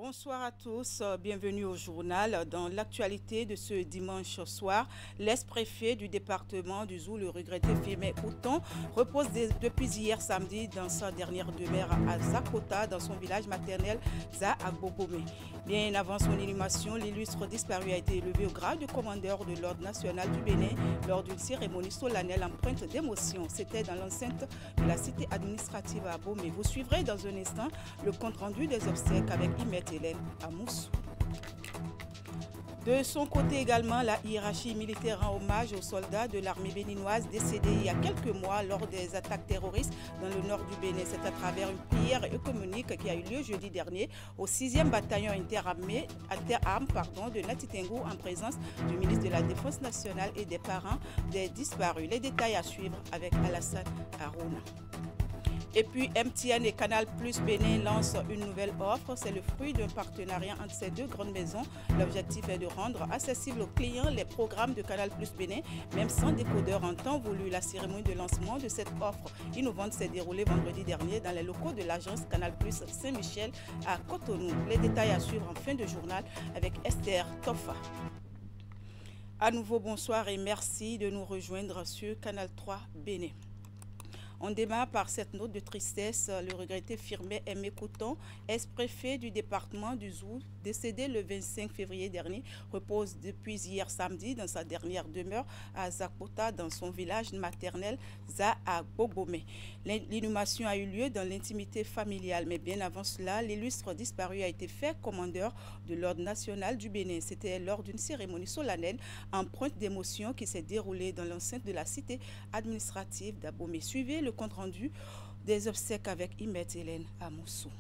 Bonsoir à tous, bienvenue au journal. Dans l'actualité de ce dimanche soir, l'ex-préfet du département du Zou, le regretté Firmin Outon, repose depuis hier samedi dans sa dernière demeure à Zakota, dans son village maternel Za Agbogome. Bien avant son inhumation, l'illustre disparu a été élevé au grade de commandeur de l'Ordre national du Bénin lors d'une cérémonie solennelle empreinte d'émotion. C'était dans l'enceinte de la cité administrative à Abomey. Vous suivrez dans un instant le compte-rendu des obsèques avec Hélène Amoussou. De son côté également, la hiérarchie militaire rend hommage aux soldats de l'armée béninoise décédés il y a quelques mois lors des attaques terroristes dans le nord du Bénin. C'est à travers une prière œcuménique qui a eu lieu jeudi dernier au 6e bataillon interarmes de Natitengo en présence du ministre de la Défense nationale et des parents des disparus. Les détails à suivre avec Alassane Harouna. Et puis MTN et Canal Plus Bénin lancent une nouvelle offre. C'est le fruit d'un partenariat entre ces deux grandes maisons. L'objectif est de rendre accessibles aux clients les programmes de Canal Plus Bénin, même sans décodeur en temps voulu. La cérémonie de lancement de cette offre innovante s'est déroulée vendredi dernier dans les locaux de l'agence Canal Plus Saint-Michel à Cotonou. Les détails à suivre en fin de journal avec Esther Toffa. À nouveau, bonsoir et merci de nous rejoindre sur Canal 3 Bénin. On démarre par cette note de tristesse. Le regretté Firmin Outon, ex-préfet du département du Zou, décédé le 25 février dernier, repose depuis hier samedi dans sa dernière demeure à Zakota, dans son village maternel Za Agbogome. L'inhumation a eu lieu dans l'intimité familiale, mais bien avant cela, l'illustre disparu a été fait commandeur de l'Ordre national du Bénin. C'était lors d'une cérémonie solennelle empreinte d'émotion qui s'est déroulée dans l'enceinte de la cité administrative d'Abomey. Suivez le compte-rendu des obsèques avec Hélène Amoussou.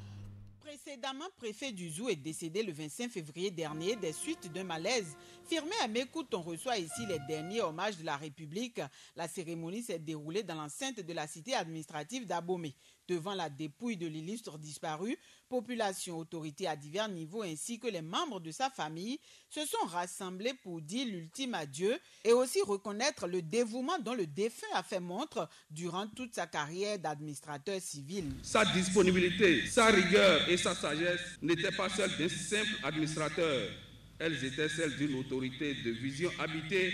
Précédemment préfet du Zou est décédé le 25 février dernier des suites d'un malaise. Firmin Outon reçoit ici les derniers hommages de la République. La cérémonie s'est déroulée dans l'enceinte de la cité administrative d'Abomey. Devant la dépouille de l'illustre disparu, population, autorités à divers niveaux ainsi que les membres de sa famille se sont rassemblés pour dire l'ultime adieu et aussi reconnaître le dévouement dont le défunt a fait montre durant toute sa carrière d'administrateur civil. Sa disponibilité, sa rigueur et sa sagesse n'étaient pas celles d'un simple administrateur. Elles étaient celles d'une autorité de vision habitée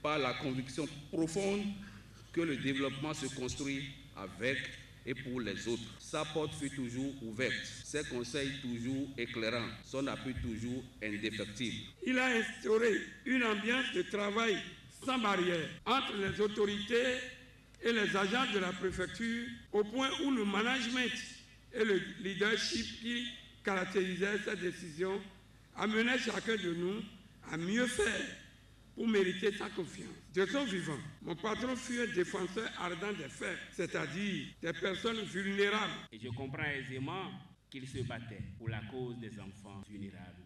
par la conviction profonde que le développement se construit avec et pour les autres. Sa porte fut toujours ouverte, ses conseils toujours éclairants, son appui toujours indéfectible. Il a instauré une ambiance de travail sans barrière entre les autorités et les agents de la préfecture, au point où le management et le leadership qui caractérisaient cette décision amenaient chacun de nous à mieux faire pour mériter sa confiance. De son vivant, mon patron fut un défenseur ardent des faits, c'est-à-dire des personnes vulnérables. Et je comprends aisément qu'il se battait pour la cause des enfants vulnérables,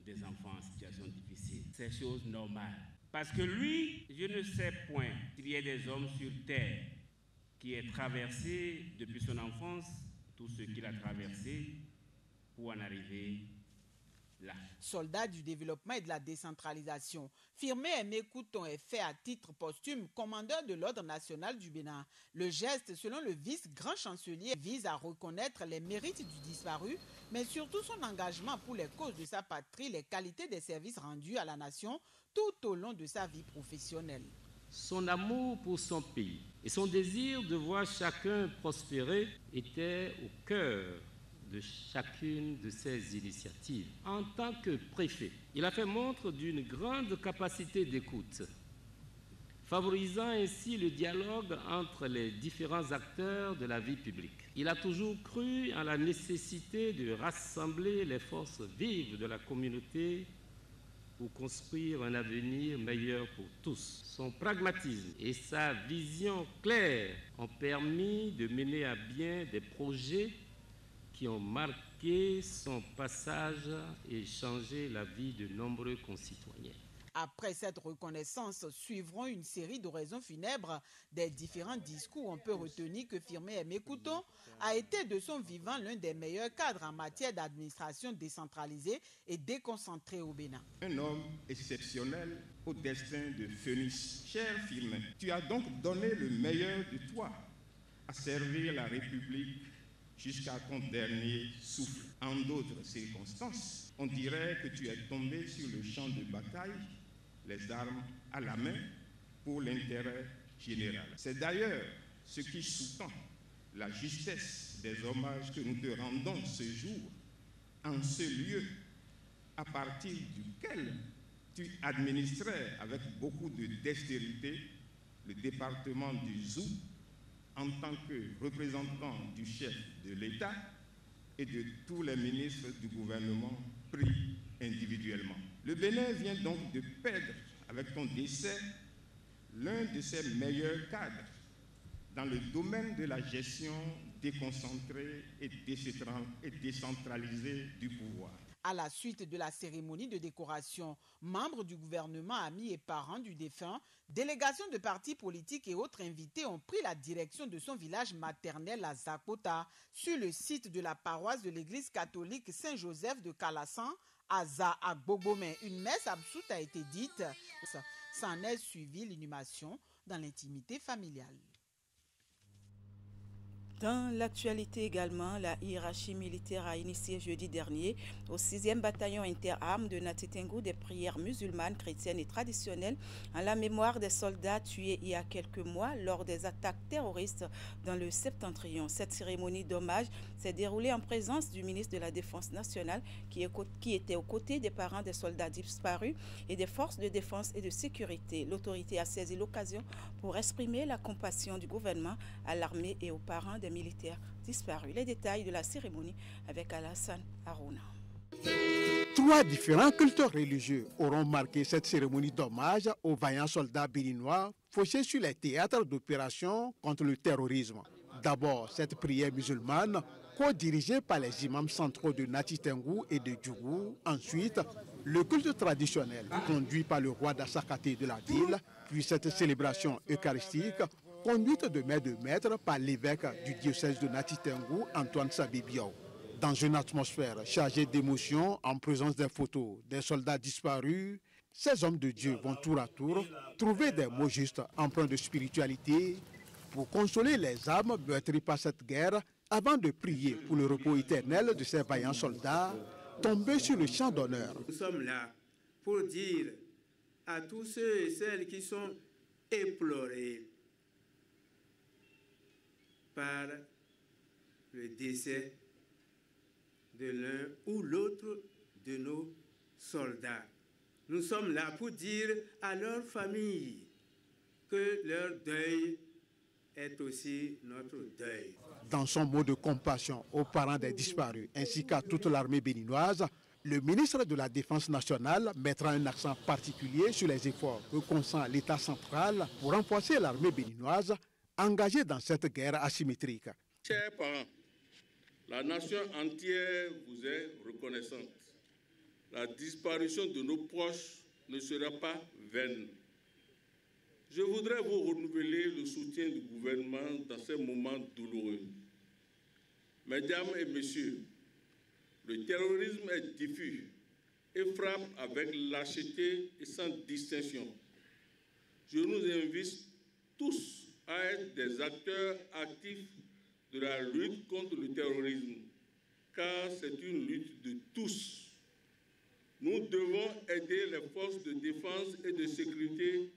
des enfants en situation difficile. C'est chose normale. Parce que lui, je ne sais point s'il y a des hommes sur terre qui aient traversé depuis son enfance tout ce qu'il a traversé pour en arriver là. Soldat du développement et de la décentralisation, Firmin Outon est fait à titre posthume commandeur de l'Ordre national du Bénin. Le geste, selon le vice-grand chancelier, vise à reconnaître les mérites du disparu, mais surtout son engagement pour les causes de sa patrie, les qualités des services rendus à la nation tout au long de sa vie professionnelle. Son amour pour son pays et son désir de voir chacun prospérer étaient au cœur de chacune de ces initiatives. En tant que préfet, il a fait montre d'une grande capacité d'écoute, favorisant ainsi le dialogue entre les différents acteurs de la vie publique. Il a toujours cru en la nécessité de rassembler les forces vives de la communauté pour construire un avenir meilleur pour tous. Son pragmatisme et sa vision claire ont permis de mener à bien des projets qui ont marqué son passage et changé la vie de nombreux concitoyens. Après cette reconnaissance, suivront une série d'oraisons funèbres. Des différents discours, on peut retenir que Firmin Outon a été de son vivant l'un des meilleurs cadres en matière d'administration décentralisée et déconcentrée au Bénin. Un homme exceptionnel au destin de phénix. Cher Firmin, tu as donc donné le meilleur de toi à servir la République jusqu'à ton dernier souffle. En d'autres circonstances, on dirait que tu es tombé sur le champ de bataille, les armes à la main, pour l'intérêt général. C'est d'ailleurs ce qui sous-tend la justesse des hommages que nous te rendons ce jour, en ce lieu, à partir duquel tu administrais avec beaucoup de dextérité le département du Zou en tant que représentant du chef de l'État et de tous les ministres du gouvernement pris individuellement. Le Bénin vient donc de perdre avec ton décès l'un de ses meilleurs cadres dans le domaine de la gestion déconcentrée et décentralisée du pouvoir. À la suite de la cérémonie de décoration, membres du gouvernement, amis et parents du défunt, délégations de partis politiques et autres invités ont pris la direction de son village maternel à Zakota, sur le site de la paroisse de l'église catholique Saint-Joseph de Kalassan, à Za-Agbogbomen. Une messe absoute a été dite. S'en est suivi l'inhumation dans l'intimité familiale. Dans l'actualité également, la hiérarchie militaire a initié jeudi dernier au 6e bataillon interarmes de Nati Tengou des prières musulmanes, chrétiennes et traditionnelles en la mémoire des soldats tués il y a quelques mois lors des attaques terroristes dans le Septentrion. Cette cérémonie d'hommage s'est déroulée en présence du ministre de la Défense nationale qui était aux côtés des parents des soldats disparus et des forces de défense et de sécurité. L'autorité a saisi l'occasion pour exprimer la compassion du gouvernement à l'armée et aux parents des militaires disparus. Les détails de la cérémonie avec Alassane Harouna. 3 différents cultes religieux auront marqué cette cérémonie d'hommage aux vaillants soldats béninois fauchés sur les théâtres d'opérations contre le terrorisme. D'abord, cette prière musulmane, co-dirigée par les imams centraux de Nati Tengou et de Djougou. Ensuite, le culte traditionnel, conduit par le roi d'Assakate de la ville, puis cette célébration eucharistique, conduite de maître par l'évêque du diocèse de Nati Tengou, Antoine Sabibiao. Dans une atmosphère chargée d'émotions, en présence des photos des soldats disparus, ces hommes de Dieu vont tour à tour trouver des mots justes empreints de spiritualité pour consoler les âmes meurtries par cette guerre avant de prier pour le repos éternel de ces vaillants soldats tombés sur le champ d'honneur. Nous sommes là pour dire à tous ceux et celles qui sont éplorés par le décès de l'un ou l'autre de nos soldats. Nous sommes là pour dire à leur famille que leur deuil est aussi notre deuil. Dans son mot de compassion aux parents des disparus ainsi qu'à toute l'armée béninoise, le ministre de la Défense nationale mettra un accent particulier sur les efforts que consent l'État central pour renforcer l'armée béninoise engagée dans cette guerre asymétrique. Chers parents, la nation entière vous est reconnaissante. La disparition de nos proches ne sera pas vaine. Je voudrais vous renouveler le soutien du gouvernement dans ces moments douloureux. Mesdames et messieurs, le terrorisme est diffus et frappe avec lâcheté et sans distinction. Je nous invite tous à être des acteurs actifs de la lutte contre le terrorisme, car c'est une lutte de tous. Nous devons aider les forces de défense et de sécurité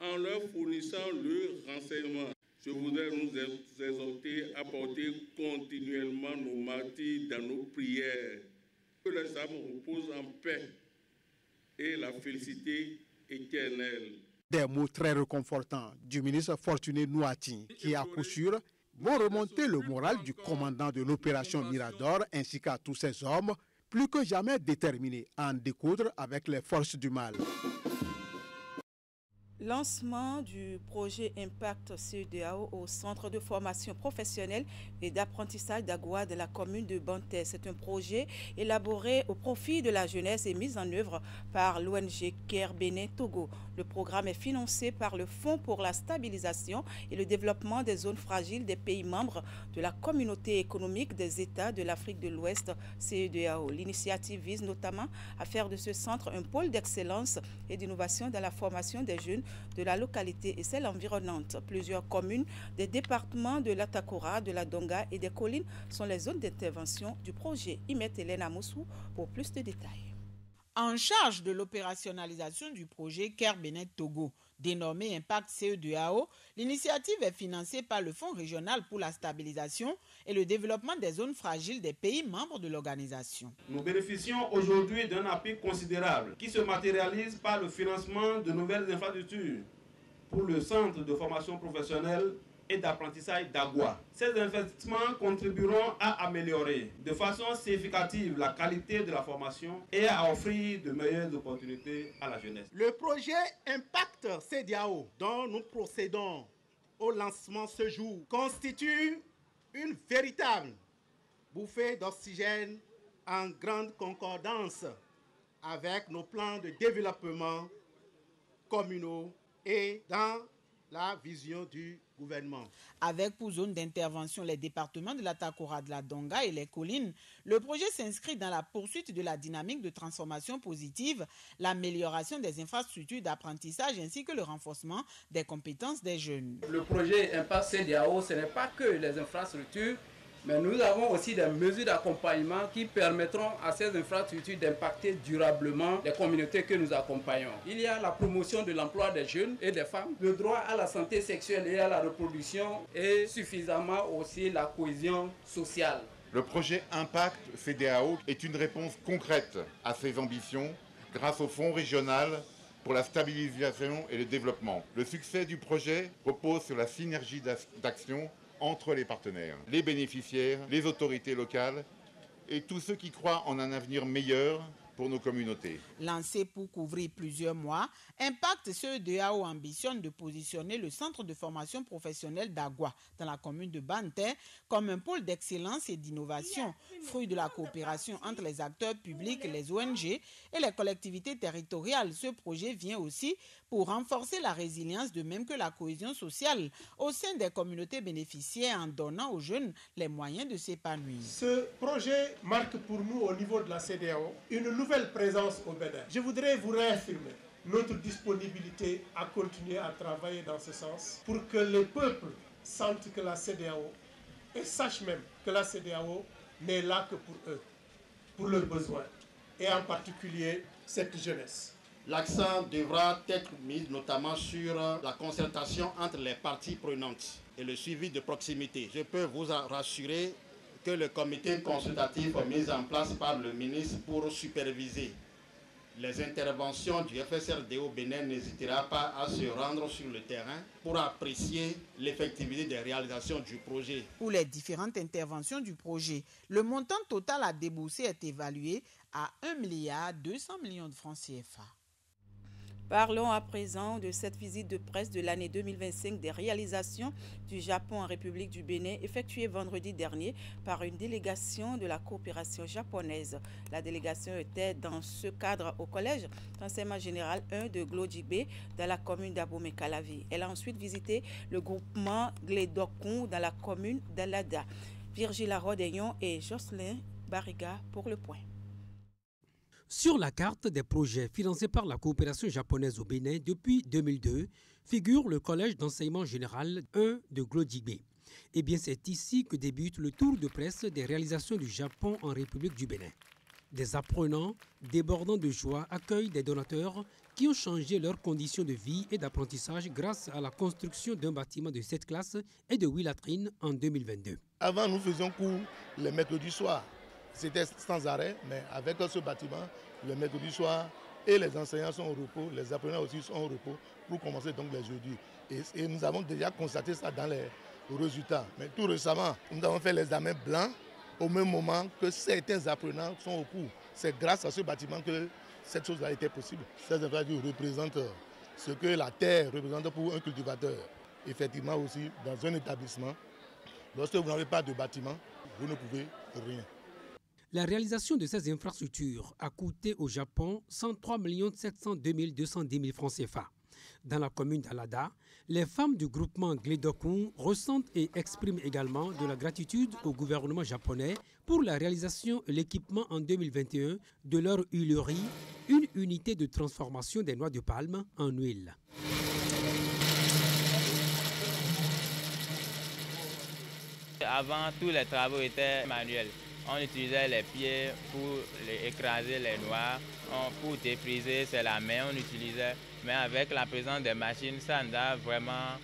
en leur fournissant le renseignement. Je voudrais nous exhorter à porter continuellement nos martyrs dans nos prières. Que les âmes reposent en paix et la félicité éternelle. Des mots très réconfortants du ministre Fortuné Nouati, qui à coup sûr vont remonter le moral du commandant de l'opération Mirador ainsi qu'à tous ces hommes, plus que jamais déterminés à en découdre avec les forces du mal. Lancement du projet Impact CEDEAO au centre de formation professionnelle et d'apprentissage d'Agoua de la commune de Banté. C'est un projet élaboré au profit de la jeunesse et mis en œuvre par l'ONG Care Bénin Togo. Le programme est financé par le Fonds pour la stabilisation et le développement des zones fragiles des pays membres de la communauté économique des États de l'Afrique de l'Ouest, CEDEAO. L'initiative vise notamment à faire de ce centre un pôle d'excellence et d'innovation dans la formation des jeunes de la localité et celle environnante. Plusieurs communes des départements de l'Atakora, de la Donga et des collines sont les zones d'intervention du projet. Y met Hélène Amoussou pour plus de détails. En charge de l'opérationnalisation du projet Caire Bénin Togo, dénommé Impact CE2AO, l'initiative est financée par le Fonds régional pour la stabilisation et le développement des zones fragiles des pays membres de l'organisation. Nous bénéficions aujourd'hui d'un appui considérable qui se matérialise par le financement de nouvelles infrastructures pour le centre de formation professionnelle et d'apprentissage d'Agua. Ces investissements contribueront à améliorer de façon significative la qualité de la formation et à offrir de meilleures opportunités à la jeunesse. Le projet Impact CEDEAO, dont nous procédons au lancement ce jour, constitue une véritable bouffée d'oxygène en grande concordance avec nos plans de développement communaux et dans la vision du gouvernement. Avec pour zone d'intervention les départements de l'Atakora, de la Donga et les collines, le projet s'inscrit dans la poursuite de la dynamique de transformation positive, l'amélioration des infrastructures d'apprentissage ainsi que le renforcement des compétences des jeunes. Le projet Impact CEDEAO, ce n'est pas que les infrastructures, mais nous avons aussi des mesures d'accompagnement qui permettront à ces infrastructures d'impacter durablement les communautés que nous accompagnons. Il y a la promotion de l'emploi des jeunes et des femmes, le droit à la santé sexuelle et à la reproduction et suffisamment aussi la cohésion sociale. Le projet Impact CEDEAO est une réponse concrète à ces ambitions grâce au Fonds régional pour la stabilisation et le développement. Le succès du projet repose sur la synergie d'action entre les partenaires, les bénéficiaires, les autorités locales et tous ceux qui croient en un avenir meilleur pour nos communautés. Lancé pour couvrir plusieurs mois, Impact CE2AO ambitionne de positionner le centre de formation professionnelle d'Agua dans la commune de Banté comme un pôle d'excellence et d'innovation, fruit de la coopération entre les acteurs publics, les ONG et les collectivités territoriales. Ce projet vient aussi pour renforcer la résilience de même que la cohésion sociale au sein des communautés bénéficiaires en donnant aux jeunes les moyens de s'épanouir. Ce projet marque pour nous au niveau de la CEDEAO une nouvelle présence au Bénin. Je voudrais vous réaffirmer notre disponibilité à continuer à travailler dans ce sens pour que les peuples sentent que la CEDEAO et sachent même que la CEDEAO n'est là que pour eux, pour leurs besoins et en particulier cette jeunesse. L'accent devra être mis notamment sur la concertation entre les parties prenantes et le suivi de proximité. Je peux vous rassurer que le comité consultatif mis en place par le ministre pour superviser les interventions du FSRD au Bénin n'hésitera pas à se rendre sur le terrain pour apprécier l'effectivité des réalisations du projet. Pour les différentes interventions du projet, le montant total à débourser est évalué à 1,2 milliard de francs CFA. Parlons à présent de cette visite de presse de l'année 2025 des réalisations du Japon en République du Bénin effectuée vendredi dernier par une délégation de la coopération japonaise. La délégation était dans ce cadre au collège d'enseignement général 1 de Glodjibé dans la commune d'Abomey-Calavi. Elle a ensuite visité le groupement Glédokun dans la commune d'Alada. Virgile Rodéon et Jocelyn Bariga pour le point. Sur la carte des projets financés par la coopération japonaise au Bénin depuis 2002 figure le collège d'enseignement général 1 de Glodjibé. Eh bien, c'est ici que débute le tour de presse des réalisations du Japon en République du Bénin. Des apprenants débordant de joie accueillent des donateurs qui ont changé leurs conditions de vie et d'apprentissage grâce à la construction d'un bâtiment de 7 classes et de 8 latrines en 2022. Avant, nous faisions cours les mercredis soirs. C'était sans arrêt, mais avec ce bâtiment, le mercredi soir, et les enseignants sont au repos, les apprenants aussi sont au repos pour commencer donc les jeudis. Et nous avons déjà constaté ça dans les résultats. Mais tout récemment, nous avons fait l'examen blanc au même moment que certains apprenants sont au cours. C'est grâce à ce bâtiment que cette chose a été possible. Ces infrastructures représentent ce que la terre représente pour un cultivateur. Effectivement aussi, dans un établissement, lorsque vous n'avez pas de bâtiment, vous ne pouvez rien. La réalisation de ces infrastructures a coûté au Japon 103 702 210 francs CFA. Dans la commune d'Alada, les femmes du groupement Glédokun ressentent et expriment également de la gratitude au gouvernement japonais pour la réalisation et l'équipement en 2021 de leur huilerie, une unité de transformation des noix de palme en huile. avant, tous les travaux étaient manuels. On utilisait les pieds pour écraser les noix, pour défriser, c'est la main, on utilisait. Mais avec la présence des machines, ça nous a vraiment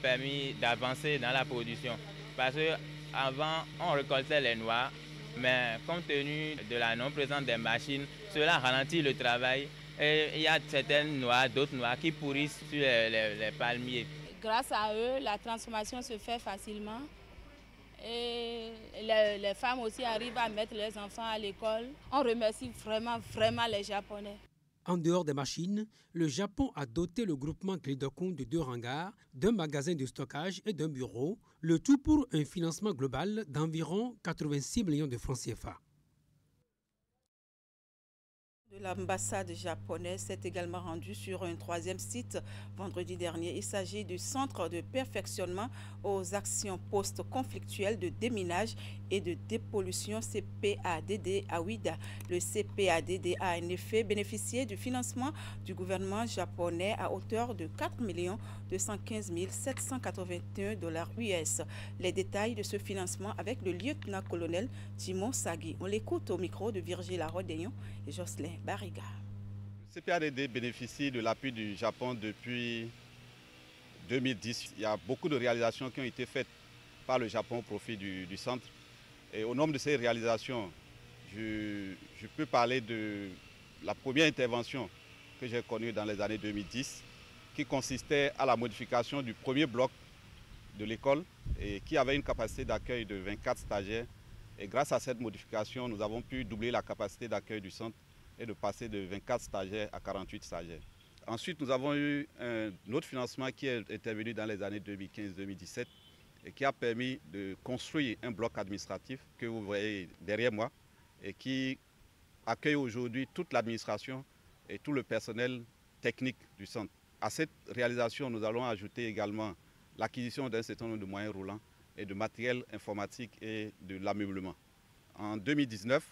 permis d'avancer dans la production. Parce qu'avant, on récoltait les noix, mais compte tenu de la non-présence des machines, cela ralentit le travail. Et il y a certaines noix, d'autres noix qui pourrissent sur les palmiers. Grâce à eux, la transformation se fait facilement. Et les femmes aussi arrivent à mettre les enfants à l'école. On remercie vraiment les Japonais. En dehors des machines, le Japon a doté le groupement Glideco de 2 hangars, d'un magasin de stockage et d'un bureau, le tout pour un financement global d'environ 86 millions de francs CFA. De l'ambassade japonaise s'est également rendue sur un 3e site vendredi dernier. Il s'agit du Centre de perfectionnement aux actions post-conflictuelles de déminage et de dépollution CPADD à Ouida. Le CPADD a en effet bénéficié du financement du gouvernement japonais à hauteur de 4 215 781 $ US. Les détails de ce financement avec le lieutenant-colonel Timon Sagi. On l'écoute au micro de Virgile Rodéon et Jocelyn Barriga. Le CPADD bénéficie de l'appui du Japon depuis 2010. Il y a beaucoup de réalisations qui ont été faites par le Japon au profit du centre. Et au nombre de ces réalisations, je peux parler de la première intervention que j'ai connue dans les années 2010, qui consistait à la modification du premier bloc de l'école et qui avait une capacité d'accueil de 24 stagiaires. Et grâce à cette modification, nous avons pu doubler la capacité d'accueil du centre et de passer de 24 stagiaires à 48 stagiaires. Ensuite, nous avons eu un autre financement qui est intervenu dans les années 2015-2017 et qui a permis de construire un bloc administratif que vous voyez derrière moi et qui accueille aujourd'hui toute l'administration et tout le personnel technique du centre. À cette réalisation, nous allons ajouter également l'acquisition d'un certain nombre de moyens roulants et de matériel informatique et de l'ameublement. En 2019,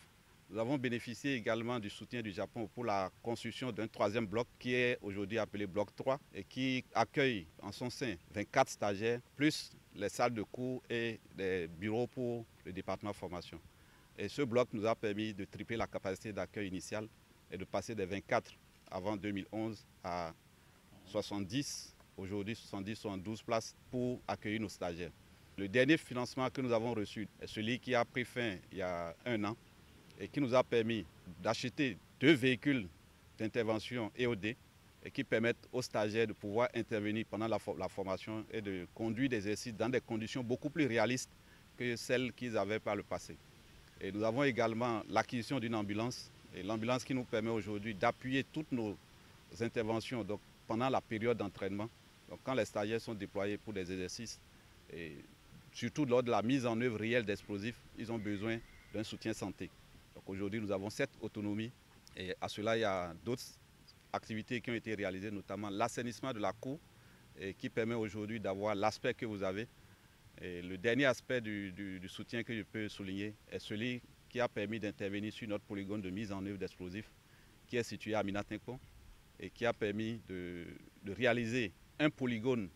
nous avons bénéficié également du soutien du Japon pour la construction d'un 3e bloc qui est aujourd'hui appelé bloc 3 et qui accueille en son sein 24 stagiaires plus les salles de cours et des bureaux pour le département formation. Et ce bloc nous a permis de tripler la capacité d'accueil initiale et de passer des 24 avant 2011 à 70, aujourd'hui 70-72 places pour accueillir nos stagiaires. Le dernier financement que nous avons reçu est celui qui a pris fin il y a 1 an et qui nous a permis d'acheter 2 véhicules d'intervention EOD et qui permettent aux stagiaires de pouvoir intervenir pendant la formation et de conduire des exercices dans des conditions beaucoup plus réalistes que celles qu'ils avaient par le passé. Et nous avons également l'acquisition d'une ambulance, et l'ambulance qui nous permet aujourd'hui d'appuyer toutes nos interventions donc, pendant la période d'entraînement. Donc quand les stagiaires sont déployés pour des exercices, et surtout lors de la mise en œuvre réelle d'explosifs, ils ont besoin d'un soutien santé. Donc aujourd'hui, nous avons cette autonomie et à cela, il y a d'autres activités qui ont été réalisées, notamment l'assainissement de la cour et qui permet aujourd'hui d'avoir l'aspect que vous avez. Et le dernier aspect du soutien que je peux souligner est celui qui a permis d'intervenir sur notre polygone de mise en œuvre d'explosifs qui est situé à Minatinko et qui a permis de réaliser un polygone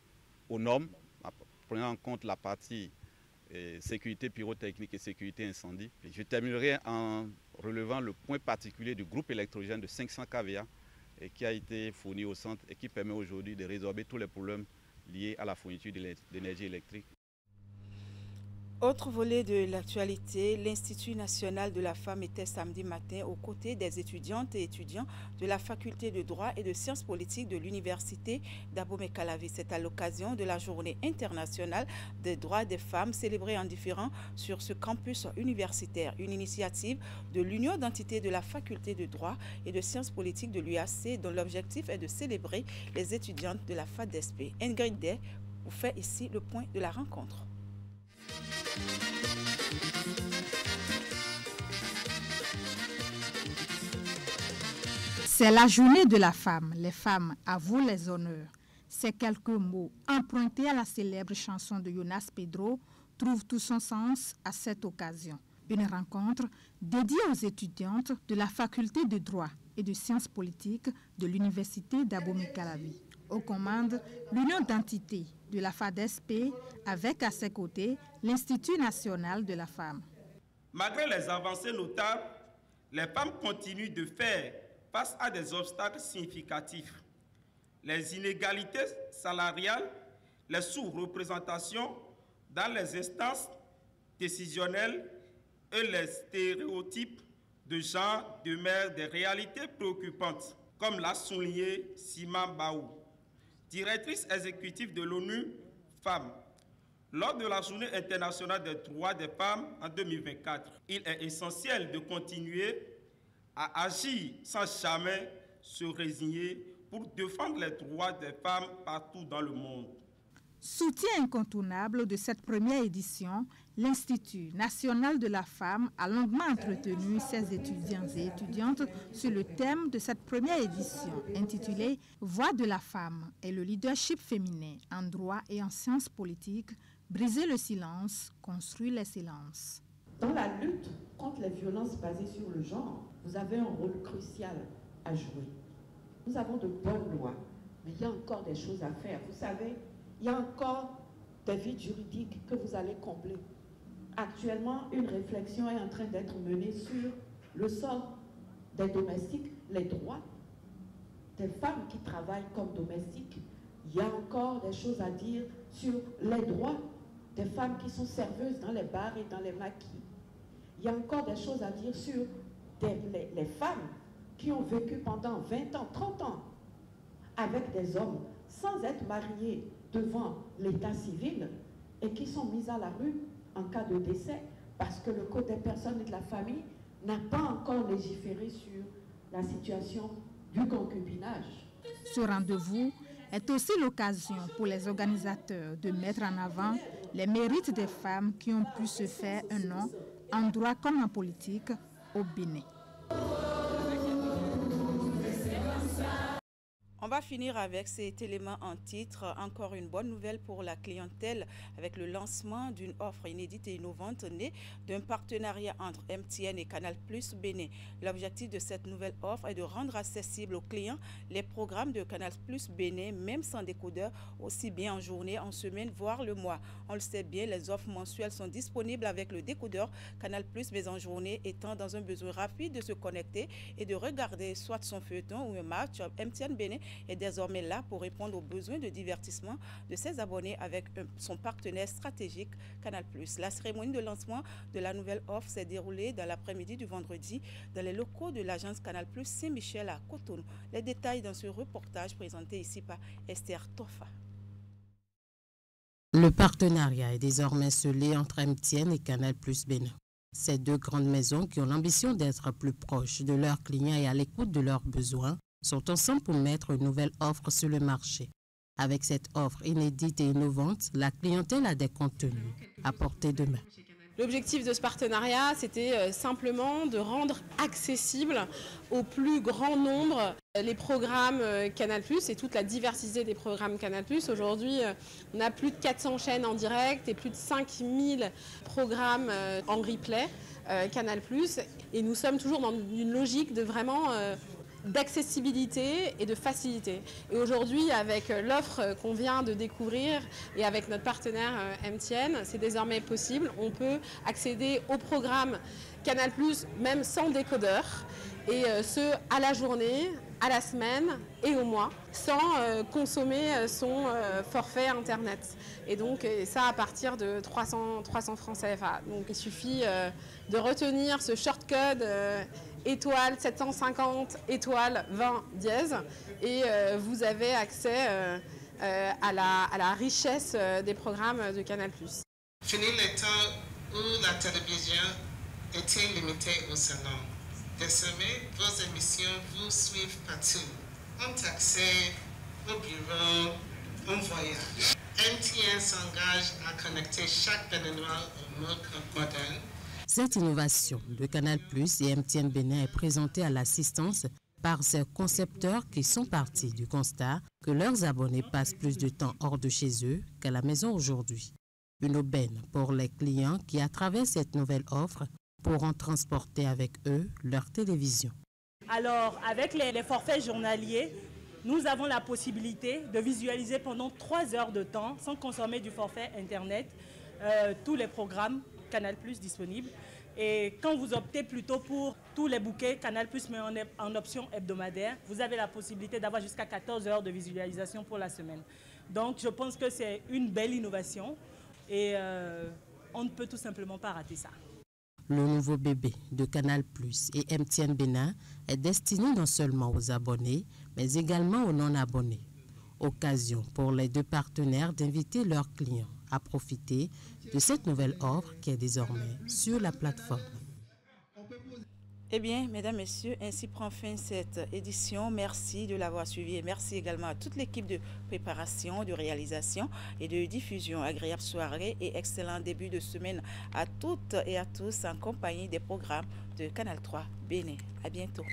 aux normes, prenant en compte la partie sécurité pyrotechnique et sécurité incendie. Et je terminerai en relevant le point particulier du groupe électrogène de 500 kVA et qui a été fourni au centre et qui permet aujourd'hui de résorber tous les problèmes liés à la fourniture d'énergie électrique. Autre volet de l'actualité, l'Institut national de la femme était samedi matin aux côtés des étudiantes et étudiants de la faculté de droit et de sciences politiques de l'université d'Abomey-Calavi. C'est à l'occasion de la journée internationale des droits des femmes célébrée en différents sur ce campus universitaire. Une initiative de l'Union d'entités de la faculté de droit et de sciences politiques de l'UAC dont l'objectif est de célébrer les étudiantes de la FADESP. Ingrid Day vous fait ici le point de la rencontre. C'est la journée de la femme. Les femmes, à vous les honneurs. Ces quelques mots empruntés à la célèbre chanson de Jonas Pedro trouvent tout son sens à cette occasion. Une rencontre dédiée aux étudiantes de la faculté de droit et de sciences politiques de l'université d'Abomey-Calavi. aux commandes l'union d'entités de la FADESP avec à ses côtés l'Institut national de la femme. Malgré les avancées notables, les femmes continuent de faire face à des obstacles significatifs. Les inégalités salariales, les sous-représentations dans les instances décisionnelles et les stéréotypes de genre demeurent des réalités préoccupantes, comme l'a souligné Sima Baou, directrice exécutive de l'ONU Femmes. Lors de la Journée internationale des droits des femmes en 2024, il est essentiel de continuer à agir sans jamais se résigner pour défendre les droits des femmes partout dans le monde. Soutien incontournable de cette première édition, l'Institut national de la femme a longuement entretenu ses étudiants et étudiantes sur le thème de cette première édition intitulée « Voix de la femme et le leadership féminin en droit et en sciences politiques, briser le silence, construire les silences ». Dans la lutte contre les violences basées sur le genre, vous avez un rôle crucial à jouer. Nous avons de bonnes lois, mais il y a encore des choses à faire. Vous savez, il y a encore des vides juridiques que vous allez combler. Actuellement, une réflexion est en train d'être menée sur le sort des domestiques, les droits des femmes qui travaillent comme domestiques. Il y a encore des choses à dire sur les droits des femmes qui sont serveuses dans les bars et dans les maquis. Il y a encore des choses à dire sur les femmes qui ont vécu pendant 20 ans, 30 ans avec des hommes sans être mariées devant l'état civil et qui sont mises à la rue en cas de décès parce que le Code des personnes et de la famille n'a pas encore légiféré sur la situation du concubinage. Ce rendez-vous est aussi l'occasion pour les organisateurs de mettre en avant les mérites des femmes qui ont pu se faire un nom en droit comme en politique au Bénin. On va finir avec cet élément en titre. Encore une bonne nouvelle pour la clientèle avec le lancement d'une offre inédite et innovante née d'un partenariat entre MTN et Canal+ Bénin. L'objectif de cette nouvelle offre est de rendre accessibles aux clients les programmes de Canal+ Bénin, même sans décodeur, aussi bien en journée, en semaine, voire le mois. On le sait bien, les offres mensuelles sont disponibles avec le décodeur Canal+, mais en journée, étant dans un besoin rapide de se connecter et de regarder soit son feuilleton ou un match, MTN Bénin est désormais là pour répondre aux besoins de divertissement de ses abonnés avec son partenaire stratégique Canal+. La cérémonie de lancement de la nouvelle offre s'est déroulée dans l'après-midi du vendredi dans les locaux de l'agence Canal+ Saint-Michel à Cotonou. Les détails dans ce reportage présenté ici par Esther Tofa. Le partenariat est désormais scellé entre MTN et Canal+ Bénin. Ces deux grandes maisons qui ont l'ambition d'être plus proches de leurs clients et à l'écoute de leurs besoins sont ensemble pour mettre une nouvelle offre sur le marché. Avec cette offre inédite et innovante, la clientèle a des contenus à portée de main. L'objectif de ce partenariat, c'était simplement de rendre accessible au plus grand nombre les programmes Canal+, et toute la diversité des programmes Canal+. Aujourd'hui, on a plus de 400 chaînes en direct et plus de 5000 programmes en replay Canal+. Et nous sommes toujours dans une logique de vraiment d'accessibilité et de facilité. Et aujourd'hui, avec l'offre qu'on vient de découvrir et avec notre partenaire MTN, c'est désormais possible. On peut accéder au programme Canal+, même sans décodeur, et ce, à la journée, à la semaine et au mois, sans consommer son forfait Internet. Et donc, ça à partir de 300 francs CFA. Donc, il suffit de retenir ce shortcode étoile 750 étoile 20 dièse et vous avez accès à la richesse des programmes de Canal+. Fini les temps où la télévision était limitée au salon. Désormais, vos émissions vous suivent partout. On accès au bureau, on voyage. MTN s'engage à connecter chaque Béninois au mode moderne. Cette innovation de Canal+ et MTN Bénin est présentée à l'assistance par ces concepteurs qui sont partis du constat que leurs abonnés passent plus de temps hors de chez eux qu'à la maison aujourd'hui. Une aubaine pour les clients qui, à travers cette nouvelle offre, pourront transporter avec eux leur télévision. Alors, avec les forfaits journaliers, nous avons la possibilité de visualiser pendant 3 heures de temps, sans consommer du forfait Internet, tous les programmes Canal+ disponibles. Et quand vous optez plutôt pour tous les bouquets Canal+, mais en option hebdomadaire, vous avez la possibilité d'avoir jusqu'à 14 heures de visualisation pour la semaine. Donc je pense que c'est une belle innovation et on ne peut tout simplement pas rater ça. Le nouveau bébé de Canal+ et MTN Bénin est destiné non seulement aux abonnés, mais également aux non-abonnés. Occasion pour les deux partenaires d'inviter leurs clients à profiter de cette nouvelle offre qui est désormais sur la plateforme. Eh bien, mesdames, messieurs, ainsi prend fin cette édition. Merci de l'avoir suivi et merci également à toute l'équipe de préparation, de réalisation et de diffusion. Agréable soirée et excellent début de semaine à toutes et à tous en compagnie des programmes de Canal 3 Bénin. À bientôt.